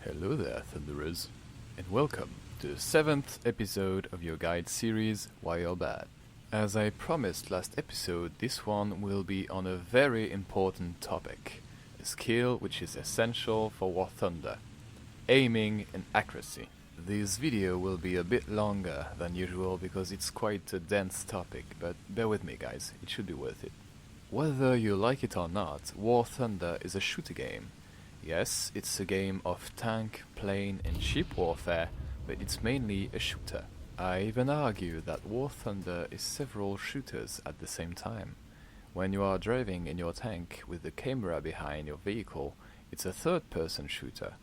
Hello there, Thunderers, and welcome to the 7th episode of your guide series, Why You're Bad. As I promised last episode, this one will be on a very important topic, a skill which is essential for War Thunder, aiming and accuracy. This video will be a bit longer than usual because it's quite a dense topic, but bear with me guys, it should be worth it. Whether you like it or not, War Thunder is a shooter game. Yes, it's a game of tank, plane and ship warfare, but it's mainly a shooter. I even argue that War Thunder is several shooters at the same time. When you are driving in your tank with the camera behind your vehicle, it's a third-person shooter,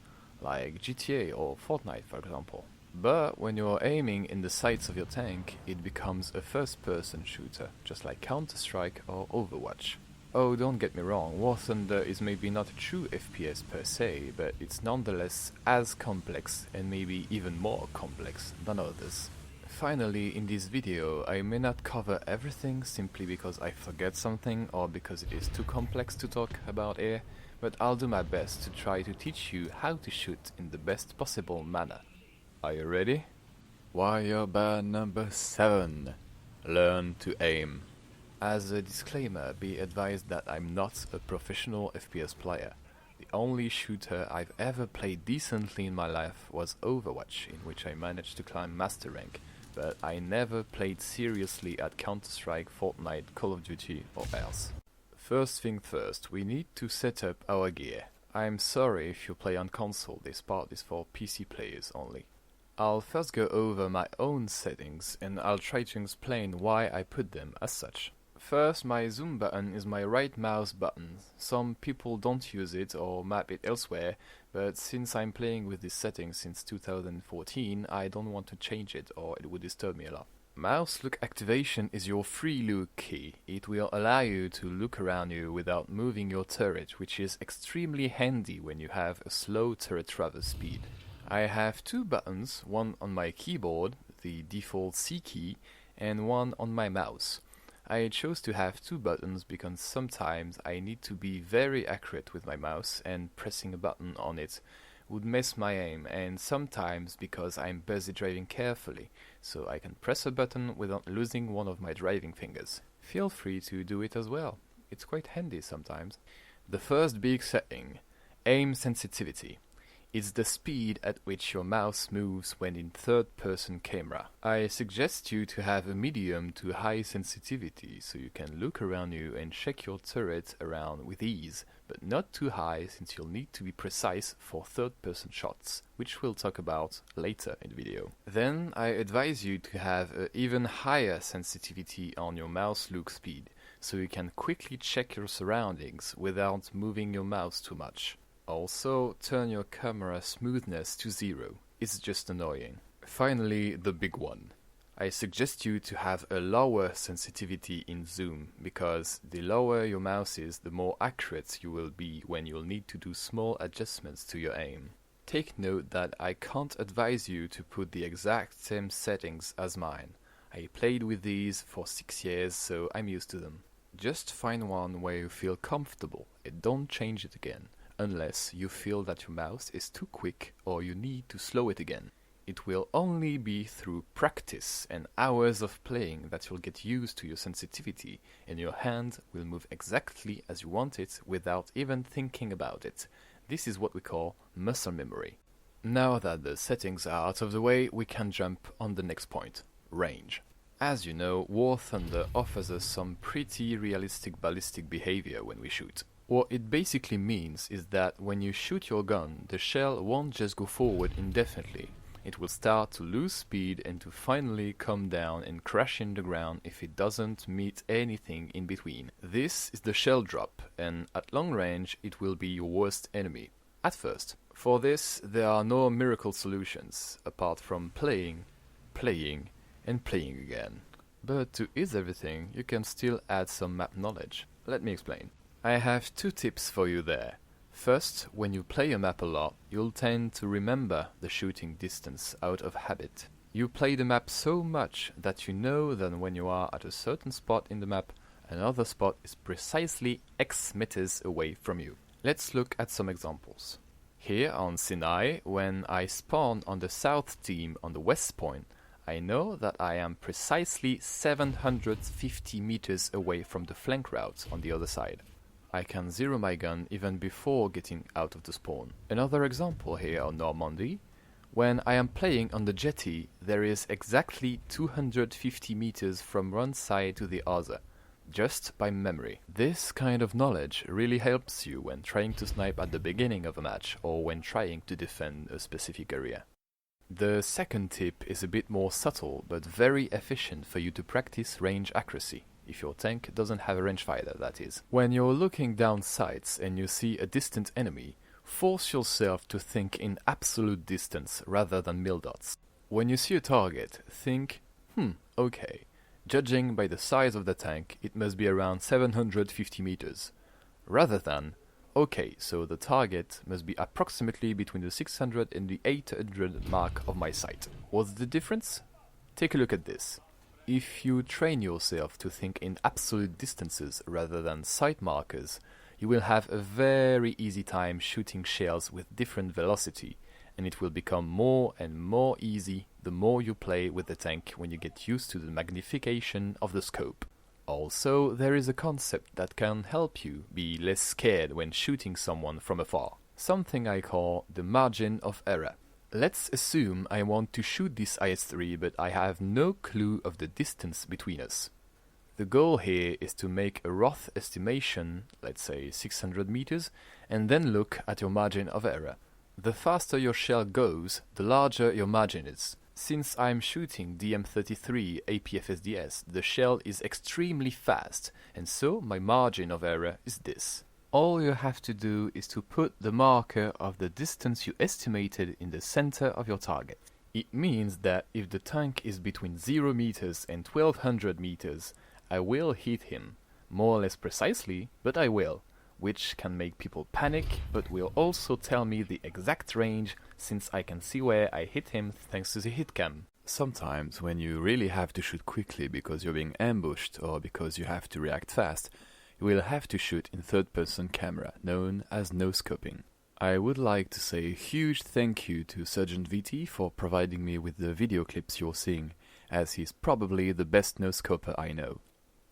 like GTA or Fortnite for example. But when you're aiming in the sights of your tank, it becomes a first-person shooter, just like Counter-Strike or Overwatch. Oh, don't get me wrong, War Thunder is maybe not a true FPS per se, but it's nonetheless as complex and maybe even more complex than others. Finally, in this video, I may not cover everything simply because I forget something or because it is too complex to talk about here, but I'll do my best to try to teach you how to shoot in the best possible manner. Are you ready? Why You're Bad number 7. Learn to aim. As a disclaimer, be advised that I'm not a professional FPS player. The only shooter I've ever played decently in my life was Overwatch, in which I managed to climb Master Rank, but I never played seriously at Counter-Strike, Fortnite, Call of Duty or else. First thing first, we need to set up our gear. I'm sorry if you play on console, this part is for PC players only. I'll first go over my own settings and I'll try to explain why I put them as such. First, my zoom button is my right mouse button. Some people don't use it or map it elsewhere, but since I'm playing with this setting since 2014, I don't want to change it or it would disturb me a lot. Mouse look activation is your free look key. It will allow you to look around you without moving your turret, which is extremely handy when you have a slow turret traverse speed. I have two buttons, one on my keyboard, the default C key, and one on my mouse. I chose to have two buttons because sometimes I need to be very accurate with my mouse and pressing a button on it would mess my aim, and sometimes because I'm busy driving carefully, so I can press a button without losing one of my driving fingers. Feel free to do it as well, it's quite handy sometimes. The first big setting, aim sensitivity. It's the speed at which your mouse moves when in third-person camera. I suggest you to have a medium to high sensitivity so you can look around you and check your turret around with ease, but not too high since you'll need to be precise for third-person shots, which we'll talk about later in the video. Then I advise you to have an even higher sensitivity on your mouse look speed, so you can quickly check your surroundings without moving your mouse too much. Also, turn your camera smoothness to 0, it's just annoying. Finally, the big one. I suggest you to have a lower sensitivity in zoom, because the lower your mouse is, the more accurate you will be when you'll need to do small adjustments to your aim. Take note that I can't advise you to put the exact same settings as mine. I played with these for 6 years, so I'm used to them. Just find one where you feel comfortable and don't change it again, unless you feel that your mouse is too quick or you need to slow it again. It will only be through practice and hours of playing that you'll get used to your sensitivity and your hand will move exactly as you want it without even thinking about it. This is what we call muscle memory. Now that the settings are out of the way, we can jump on the next point, range. As you know, War Thunder offers us some pretty realistic ballistic behavior when we shoot. What it basically means is that when you shoot your gun, the shell won't just go forward indefinitely. It will start to lose speed and to finally come down and crash in the ground if it doesn't meet anything in between. This is the shell drop, and at long range it will be your worst enemy. At first. For this, there are no miracle solutions, apart from playing, and playing again. But to ease everything, you can still add some map knowledge. Let me explain. I have two tips for you there. First, when you play a map a lot, you'll tend to remember the shooting distance out of habit. You play the map so much that you know that when you are at a certain spot in the map, another spot is precisely X meters away from you. Let's look at some examples. Here on Sinai, when I spawn on the south team on the west point, I know that I am precisely 750 meters away from the flank route on the other side. I can zero my gun even before getting out of the spawn. Another example here on Normandy, when I am playing on the jetty, there is exactly 250 meters from one side to the other, just by memory. This kind of knowledge really helps you when trying to snipe at the beginning of a match or when trying to defend a specific area. The second tip is a bit more subtle but very efficient for you to practice range accuracy, if your tank doesn't have a rangefinder, that is. When you're looking down sights and you see a distant enemy, force yourself to think in absolute distance rather than mil dots. When you see a target, think, okay, judging by the size of the tank, it must be around 750 meters, rather than, okay, so the target must be approximately between the 600 and the 800 mark of my sight. What's the difference? Take a look at this. If you train yourself to think in absolute distances rather than sight markers, you will have a very easy time shooting shells with different velocity, and it will become more and more easy the more you play with the tank when you get used to the magnification of the scope. Also, there is a concept that can help you be less scared when shooting someone from afar. Something I call the margin of error. Let's assume I want to shoot this IS-3, but I have no clue of the distance between us. The goal here is to make a rough estimation, let's say 600 meters, and then look at your margin of error. The faster your shell goes, the larger your margin is. Since I'm shooting DM33 APFSDS, the shell is extremely fast, and so my margin of error is this. All you have to do is to put the marker of the distance you estimated in the center of your target. It means that if the tank is between 0 meters and 1200 meters, I will hit him, more or less precisely, but I will, which can make people panic, but will also tell me the exact range, since I can see where I hit him thanks to the hit cam. Sometimes, when you really have to shoot quickly because you're being ambushed or because you have to react fast, you will have to shoot in third-person camera, known as Noscoping. I would like to say a huge thank you to Sergeant VT for providing me with the video clips you're seeing, as he's probably the best Noscoper I know.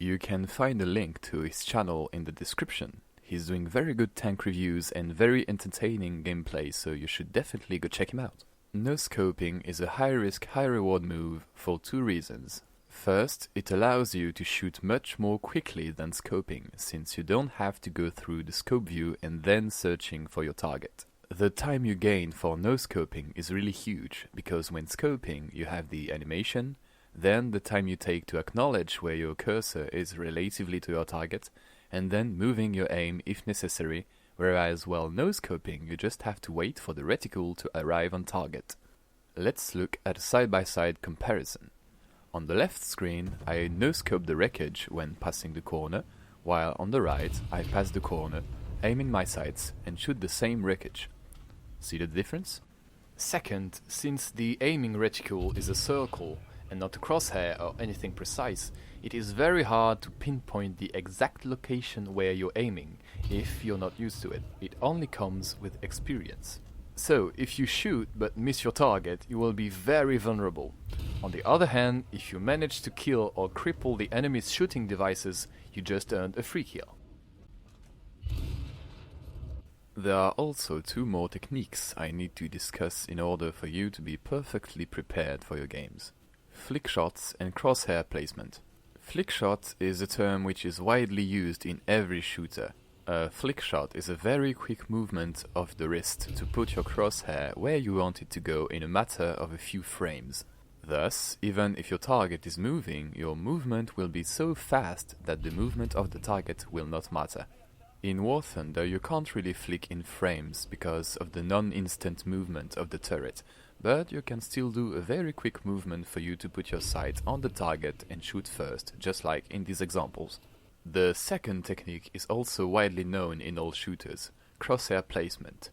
You can find a link to his channel in the description. He's doing very good tank reviews and very entertaining gameplay, so you should definitely go check him out. Noscoping is a high-risk, high-reward move for two reasons. First, it allows you to shoot much more quickly than scoping, since you don't have to go through the scope view and then searching for your target. The time you gain for noscoping is really huge, because when scoping you have the animation, then the time you take to acknowledge where your cursor is relatively to your target, and then moving your aim if necessary, whereas while noscoping you just have to wait for the reticle to arrive on target. Let's look at a side-by-side comparison. On the left screen, I no-scope the wreckage when passing the corner, while on the right, I pass the corner, aim in my sights, and shoot the same wreckage. See the difference? Second, since the aiming reticle is a circle, and not a crosshair or anything precise, it is very hard to pinpoint the exact location where you're aiming, if you're not used to it. It only comes with experience. So, if you shoot but miss your target, you will be very vulnerable. On the other hand, if you manage to kill or cripple the enemy's shooting devices, you just earned a free kill. There are also two more techniques I need to discuss in order for you to be perfectly prepared for your games. Flick shots and crosshair placement. Flick shot is a term which is widely used in every shooter. A flick shot is a very quick movement of the wrist to put your crosshair where you want it to go in a matter of a few frames. Thus, even if your target is moving, your movement will be so fast that the movement of the target will not matter. In War Thunder you can't really flick in frames because of the non-instant movement of the turret, but you can still do a very quick movement for you to put your sight on the target and shoot first, just like in these examples. The second technique is also widely known in all shooters, crosshair placement.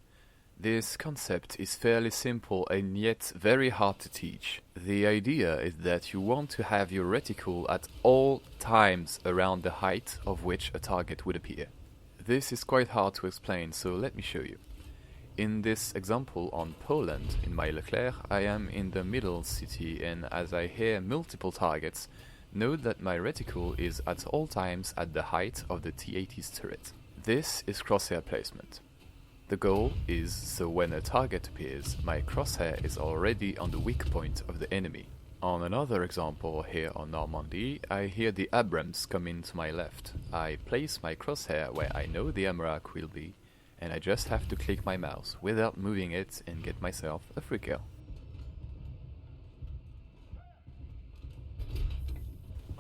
This concept is fairly simple and yet very hard to teach. The idea is that you want to have your reticle at all times around the height of which a target would appear. This is quite hard to explain, so let me show you. In this example on Poland, in my Leclerc, I am in the middle city, and as I hear multiple targets, note that my reticle is at all times at the height of the T-80's turret. This is crosshair placement. The goal is so when a target appears, my crosshair is already on the weak point of the enemy. On another example here on Normandy, I hear the Abrams come in to my left. I place my crosshair where I know the AMRAAM will be, and I just have to click my mouse without moving it and get myself a free kill.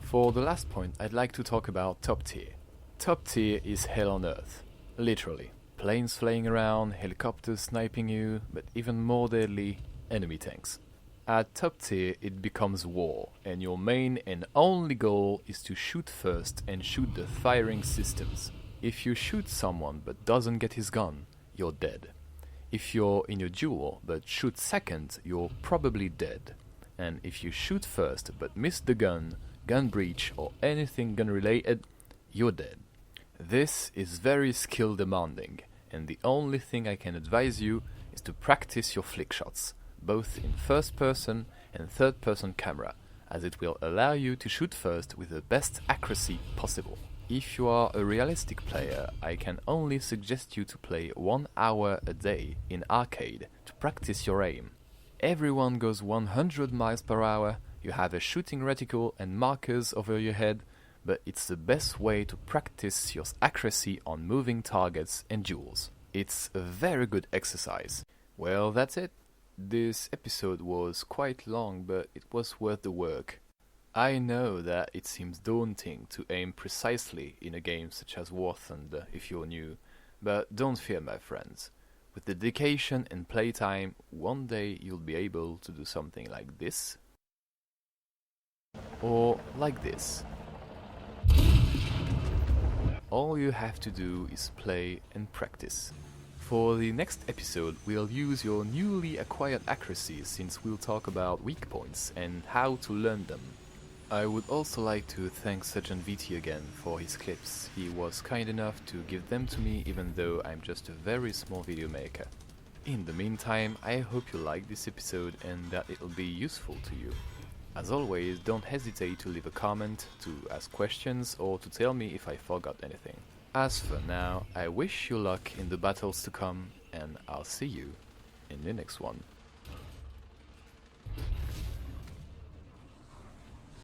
For the last point, I'd like to talk about top tier. Top tier is hell on earth, literally. Planes flying around, helicopters sniping you, but even more deadly, enemy tanks. At top tier, it becomes war, and your main and only goal is to shoot first and shoot the firing systems. If you shoot someone but doesn't get his gun, you're dead. If you're in a duel but shoot second, you're probably dead. And if you shoot first but miss the gun breach or anything gun related, you're dead. This is very skill demanding, and the only thing I can advise you is to practice your flick shots, both in first person and third person camera, as it will allow you to shoot first with the best accuracy possible. If you are a realistic player, I can only suggest you to play 1 hour a day in arcade to practice your aim. Everyone goes 100 miles per hour, you have a shooting reticle and markers over your head, but it's the best way to practice your accuracy on moving targets and duels. It's a very good exercise. Well, that's it. This episode was quite long, but it was worth the work. I know that it seems daunting to aim precisely in a game such as War Thunder if you're new, but don't fear, my friends. With dedication and playtime, one day you'll be able to do something like this, or like this. All you have to do is play and practice. For the next episode, we'll use your newly acquired accuracy, since we'll talk about weak points and how to learn them. I would also like to thank Sergeant VT again for his clips. He was kind enough to give them to me, even though I'm just a very small video maker. In the meantime, I hope you liked this episode and that it'll be useful to you. As always, don't hesitate to leave a comment, to ask questions, or to tell me if I forgot anything. As for now, I wish you luck in the battles to come, and I'll see you in the next one.